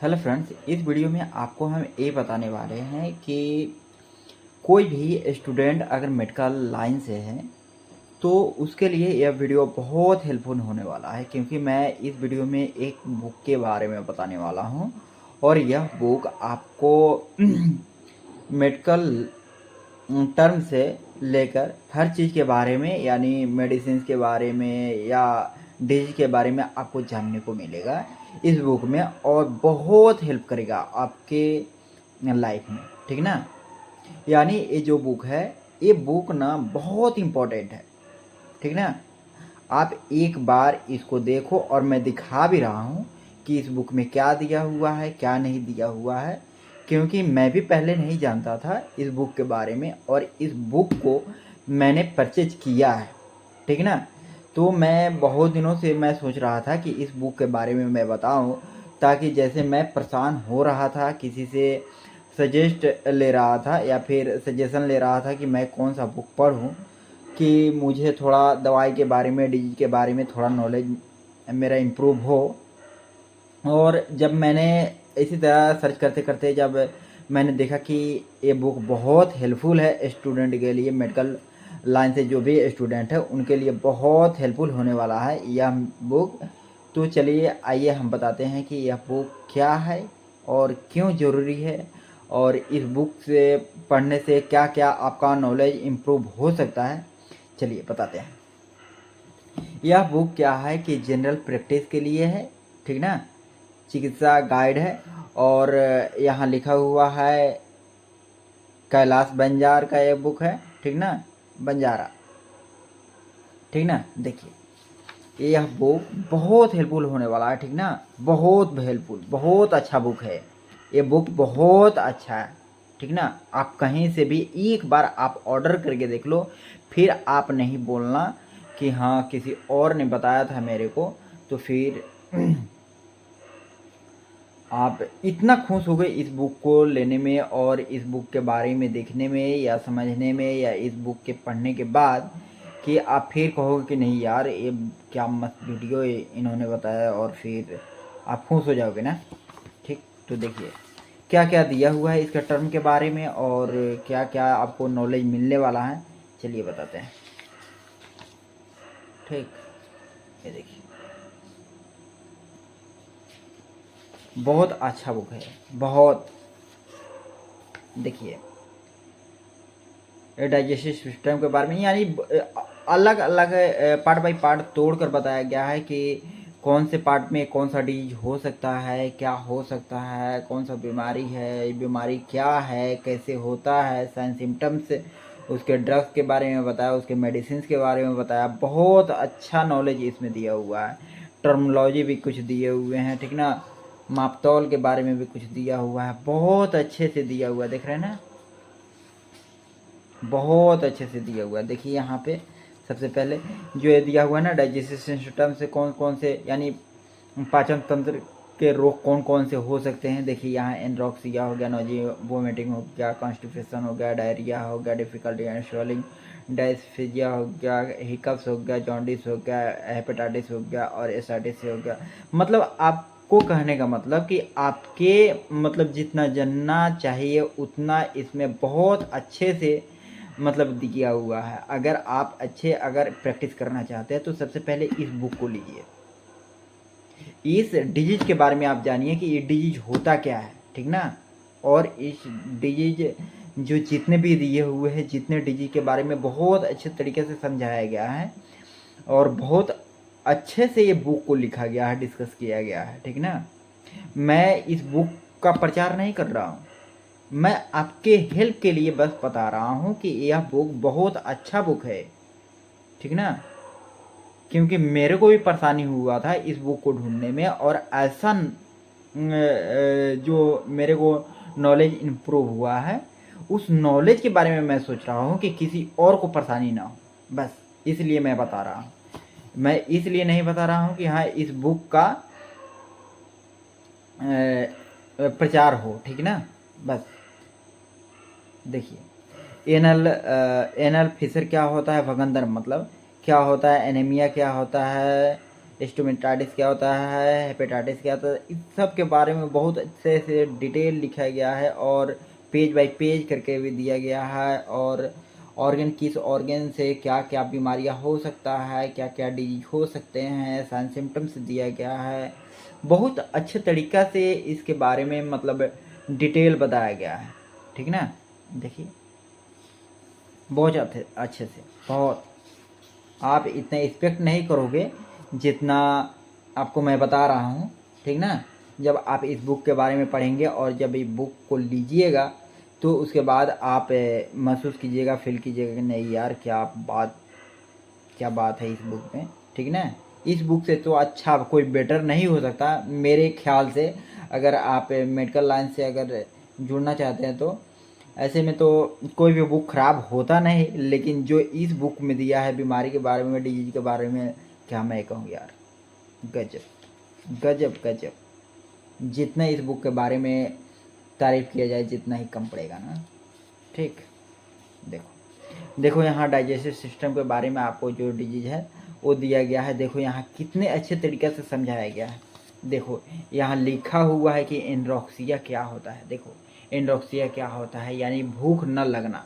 Hello friends, इस video में आपको हम ये बताने वाले हैं कि कोई भी स्टूडेंट अगर मेडिकल लाइन से है तो उसके लिए यह वीडियो बहुत हेल्पफुल होने वाला है, क्योंकि मैं इस वीडियो में एक बुक के बारे में बताने वाला हूं और यह बुक आपको मेडिकल टर्म से लेकर हर चीज़ के बारे में, यानी मेडिसिन के बारे में या डिजीज के बारे में आपको जानने को मिलेगा इस बुक में, और बहुत हेल्प करेगा आपके लाइफ में। ठीक ना? यानी ये जो बुक है, ये बुक ना बहुत इम्पोर्टेंट है। ठीक ना? आप एक बार इसको देखो, और मैं दिखा भी रहा हूँ कि इस बुक में क्या दिया हुआ है, क्या नहीं दिया हुआ है, क्योंकि मैं भी पहले नहीं जानता था इस बुक के बारे में, और इस बुक को मैंने परचेज किया है। ठीक ना? तो मैं बहुत दिनों से मैं सोच रहा था कि इस बुक के बारे में मैं बताऊं, ताकि जैसे मैं परेशान हो रहा था, किसी से सजेस्ट ले रहा था या फिर सजेशन ले रहा था कि मैं कौन सा बुक पढूं, कि मुझे थोड़ा दवाई के बारे में, डिजीज के बारे में थोड़ा नॉलेज मेरा इम्प्रूव हो। और जब मैंने इसी तरह सर्च करते करते जब मैंने देखा कि ये बुक बहुत हेल्पफुल है स्टूडेंट के लिए, मेडिकल लाइन से जो भी स्टूडेंट है उनके लिए बहुत हेल्पफुल होने वाला है यह बुक। तो चलिए आइए हम बताते हैं कि यह बुक क्या है और क्यों ज़रूरी है, और इस बुक से पढ़ने से क्या क्या आपका नॉलेज इम्प्रूव हो सकता है। चलिए बताते हैं। यह बुक क्या है कि जनरल प्रैक्टिस के लिए है। ठीक ना? चिकित्सा गाइड है, और यहाँ लिखा हुआ है कैलाश बंजार का ये बुक है। ठीक ना? बंजारा। ठीक ना? देखिए यह बुक बहुत हेल्पफुल होने वाला है। ठीक ना? बहुत हेल्पफुल, बहुत अच्छा बुक है ये बुक, बहुत अच्छा है। ठीक ना? आप कहीं से भी एक बार आप ऑर्डर करके देख लो, फिर आप नहीं बोलना कि हाँ किसी और ने बताया था मेरे को, तो फिर आप इतना खुश हो गए इस बुक को लेने में और इस बुक के बारे में देखने में या समझने में, या इस बुक के पढ़ने के बाद, कि आप फिर कहोगे कि नहीं यार ये क्या मस्त वीडियो इन्होंने बताया, और फिर आप खुश हो जाओगे ना। ठीक, तो देखिए क्या क्या दिया हुआ है इसका टर्म के बारे में और क्या क्या आपको नॉलेज मिलने वाला है। चलिए बताते हैं। ठीक, ये देखिए बहुत अच्छा बुक है, बहुत। देखिए डाइजेस्टिव सिस्टम के बारे में, यानी अलग अलग पार्ट बाय पार्ट तोड़ कर बताया गया है कि कौन से पार्ट में कौन सा डिजीज हो सकता है, क्या हो सकता है, कौन सा बीमारी है, ये बीमारी क्या है, कैसे होता है, साइन सिम्टम्स, उसके ड्रग्स के बारे में बताया, उसके मेडिसिन के बारे में बताया। बहुत अच्छा नॉलेज इसमें दिया हुआ है। टर्मोलॉजी भी कुछ दिए हुए हैं। ठीक ना? मापतौल के बारे में भी कुछ दिया हुआ है, बहुत अच्छे से दिया हुआ है। देख रहे हैं ना? बहुत अच्छे से दिया हुआ है। देखिए यहाँ पे सबसे पहले जो ये दिया हुआ है ना, डाइजेस्टिव सिस्टम से कौन कौन से, यानी पाचन तंत्र के रोग कौन कौन से हो सकते हैं। देखिए यहाँ एनरोक्सिया हो गया, नोजी वोमिटिंग हो गया, कॉन्स्टिपेशन हो गया, डायरिया हो गया, डिफिकल्टी एंड स्वेलिंग, डायस्फिजिया हो गया, हिकअप्स हो गया, जॉन्डिस हो गया, हेपेटाइटिस हो गया, और एसाइटिस हो गया। मतलब आपको कहने का मतलब कि आपके मतलब जितना जानना चाहिए उतना इसमें बहुत अच्छे से मतलब दिया हुआ है। अगर आप अच्छे अगर प्रैक्टिस करना चाहते हैं तो सबसे पहले इस बुक को लीजिए, इस डिजीज के बारे में आप जानिए कि ये डिजीज होता क्या है। ठीक ना? और इस डिजीज जो जितने भी दिए हुए हैं, जितने डिजीज के बारे में बहुत अच्छे तरीके से समझाया गया है, और बहुत अच्छे से ये बुक को लिखा गया है, डिस्कस किया गया है। ठीक ना? मैं इस बुक का प्रचार नहीं कर रहा हूँ, मैं आपके हेल्प के लिए बस बता रहा हूँ कि यह बुक बहुत अच्छा बुक है। ठीक ना? क्योंकि मेरे को भी परेशानी हुआ था इस बुक को ढूंढने में, और ऐसा जो मेरे को नॉलेज इम्प्रूव हुआ है, उस नॉलेज के बारे में मैं सोच रहा हूँ कि किसी और को परेशानी ना हो, बस इसलिए मैं बता रहा हूँ। मैं इसलिए नहीं बता रहा हूँ कि हाँ इस बुक का प्रचार हो। ठीक ना? बस देखिए एनल फिशर क्या होता है, भगंदर मतलब क्या होता है, एनीमिया क्या होता है, स्टोमेटाइटिस क्या होता है, हेपेटाइटिस क्या होता है, इस सब के बारे में बहुत अच्छे से डिटेल लिखा गया है और पेज बाय पेज करके भी दिया गया है। और ऑर्गन, किस ऑर्गन से क्या क्या बीमारियां हो सकता है, क्या क्या डिजीज हो सकते हैं, साइन सिम्टम्स दिया गया है। बहुत अच्छे तरीक़ा से इसके बारे में मतलब डिटेल बताया गया है, ठीक ना। देखिए बहुत अच्छे से, बहुत, आप इतना एक्सपेक्ट नहीं करोगे जितना आपको मैं बता रहा हूँ, ठीक ना। जब आप इस बुक के बारे में पढ़ेंगे और जब इस बुक को लीजिएगा तो उसके बाद आप महसूस कीजिएगा, फील कीजिएगा कि नहीं यार क्या बात है इस बुक में, ठीक ना। इस बुक से तो अच्छा कोई बेटर नहीं हो सकता मेरे ख्याल से। अगर आप मेडिकल लाइन से अगर जुड़ना चाहते हैं तो ऐसे में तो कोई भी बुक ख़राब होता नहीं, लेकिन जो इस बुक में दिया है बीमारी के बारे में, डिजीज के बारे में, क्या मैं कहूँ यार, गजब गजब गजब। जितना इस बुक के बारे में तारीफ़ किया जाए जितना ही कम पड़ेगा ना, ठीक। देखो देखो यहाँ डाइजेस्टिव सिस्टम के बारे में आपको जो डिजीज है वो दिया गया है। देखो यहाँ कितने अच्छे तरीके से समझाया गया है। देखो यहाँ लिखा हुआ है कि एंड्रोक्सिया क्या होता है। देखो एंड्रोक्सिया क्या होता है, यानी भूख न लगना।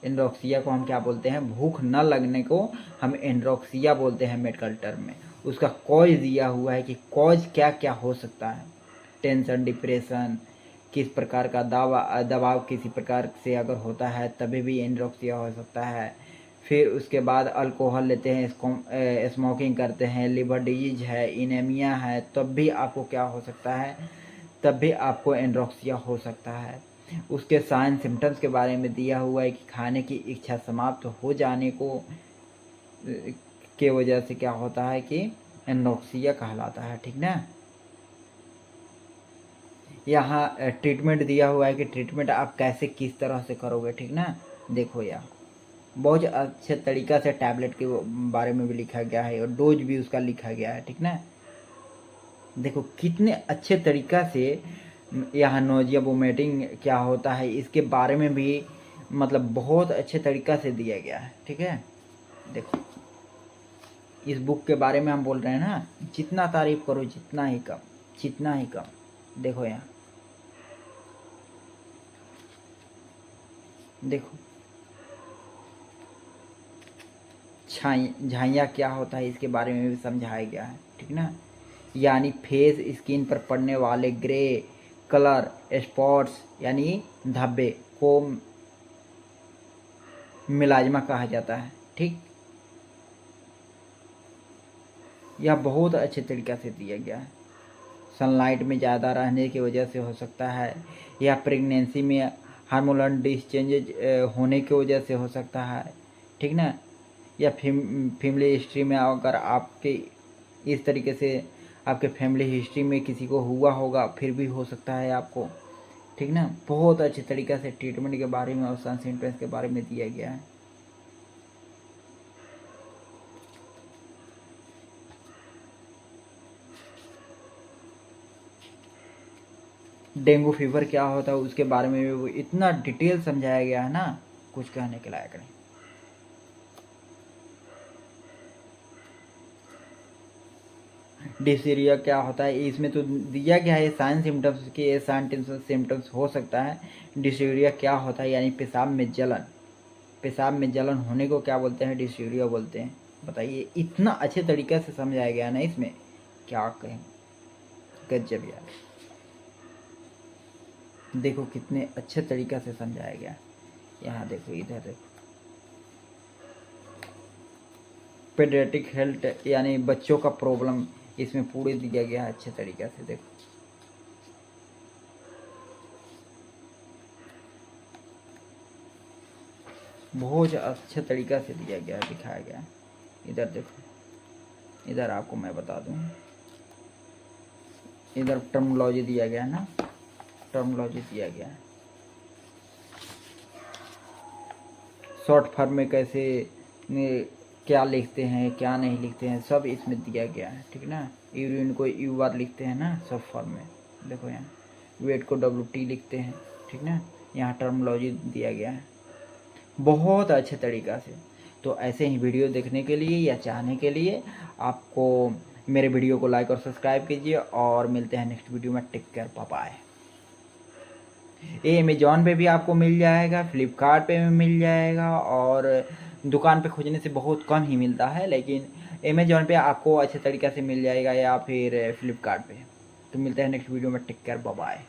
एंड्रोक्सिया को हम क्या बोलते हैं, भूख न लगने को हम एंड्रोक्सिया बोलते हैं मेडिकल टर्म में। उसका कॉज दिया हुआ है कि कॉज क्या क्या हो सकता है। टेंशन, डिप्रेशन, किस प्रकार का दबाव किसी प्रकार से अगर होता है तभी भी एंड्रोक्सिया हो सकता है। फिर उसके बाद अल्कोहल लेते हैं, स्मोकिंग करते हैं, लिवर डिजीज है, इनेमिया है, तब भी आपको क्या हो सकता है, तब भी आपको एंड्रोक्सिया हो सकता है। उसके साइन सिम्टम्स के बारे में दिया हुआ है कि खाने की इच्छा समाप्त हो जाने को के वजह से क्या होता है कि एंड्रोक्सिया कहलाता है, ठीक ना। यहाँ ट्रीटमेंट दिया हुआ है कि ट्रीटमेंट आप कैसे किस तरह से करोगे, ठीक ना। देखो यहाँ बहुत अच्छे तरीक़ा से टैबलेट के बारे में भी लिखा गया है और डोज भी उसका लिखा गया है, ठीक ना। देखो कितने अच्छे तरीक़ा से यहाँ नोजिया वोमिटिंग क्या होता है इसके बारे में भी मतलब बहुत अच्छे तरीक़ा से दिया गया है, ठीक है। देखो इस बुक के बारे में हम बोल रहे हैं ना, जितना तारीफ़ करो जितना ही कम, जितना ही कम। देखो यहाँ देखो झाइयाँ क्या होता है इसके बारे में भी समझाया गया है, ठीक ना। यानी फेस स्किन पर पड़ने वाले ग्रे कलर स्पॉट्स यानी धब्बे को मिलाजमा कहा जाता है, ठीक। यह बहुत अच्छे तरीक़े से दिया गया है। सनलाइट में ज़्यादा रहने की वजह से हो सकता है, या प्रेगनेंसी में हार्मोनल डिसचेंजेज होने की वजह से हो सकता है, ठीक ना। या फैमिली हिस्ट्री में अगर आपके इस तरीके से आपके फैमिली हिस्ट्री में किसी को हुआ होगा फिर भी हो सकता है आपको, ठीक ना। बहुत अच्छे तरीक़े से ट्रीटमेंट के बारे में और सन सिम्टम्स के बारे में दिया गया है। डेंगू फीवर क्या होता है उसके बारे में भी वो इतना डिटेल समझाया गया है ना, कुछ कहने के लायक नहीं। डिप्थीरिया क्या होता है इसमें तो दिया गया है साइन सिम्टम्स के, ये साइन सिम्टम्स हो सकता है। डिप्थीरिया क्या होता है, यानी पेशाब में जलन, पेशाब में जलन होने को क्या बोलते हैं, डिप्थीरिया बोलते हैं। बताइए इतना अच्छे तरीके से समझाया गया है ना इसमें, क्या कहें, गजब यार। देखो कितने अच्छे तरीके से समझाया गया। यहाँ देखो, इधर देखो, पेडियाट्रिक हेल्थ यानी बच्चों का प्रॉब्लम इसमें पूरे दिया गया है अच्छे तरीके से। देखो बहुत अच्छे तरीक़ा से दिया गया है, दिखाया गया है। इधर देखो, इधर आपको मैं बता दूं, इधर टर्मोलॉजी दिया गया है ना, टर्मोलॉजी दिया गया है। शॉर्ट फॉर्म में कैसे क्या लिखते हैं क्या नहीं लिखते हैं सब इसमें दिया गया है, ठीक ना। यूरिन को यू आर लिखते हैं ना सब फॉर्म में। देखो यहाँ वेट को WT लिखते हैं, ठीक ना। यहाँ टर्मोलॉजी दिया गया है बहुत अच्छे तरीक़ा से। तो ऐसे ही वीडियो देखने के लिए या चाहने के लिए आपको मेरे वीडियो को लाइक और सब्सक्राइब कीजिए और मिलते हैं नेक्स्ट वीडियो में। Take care, bye bye. ये अमेज़ॉन पे भी आपको मिल जाएगा, फ्लिपकार्ट पे भी मिल जाएगा और दुकान पे खोजने से बहुत कम ही मिलता है, लेकिन अमेज़ॉन पे आपको अच्छे तरीक़े से मिल जाएगा या फिर फ्लिपकार्ट पे। तो मिलते हैं नेक्स्ट वीडियो में। Take care, bye bye.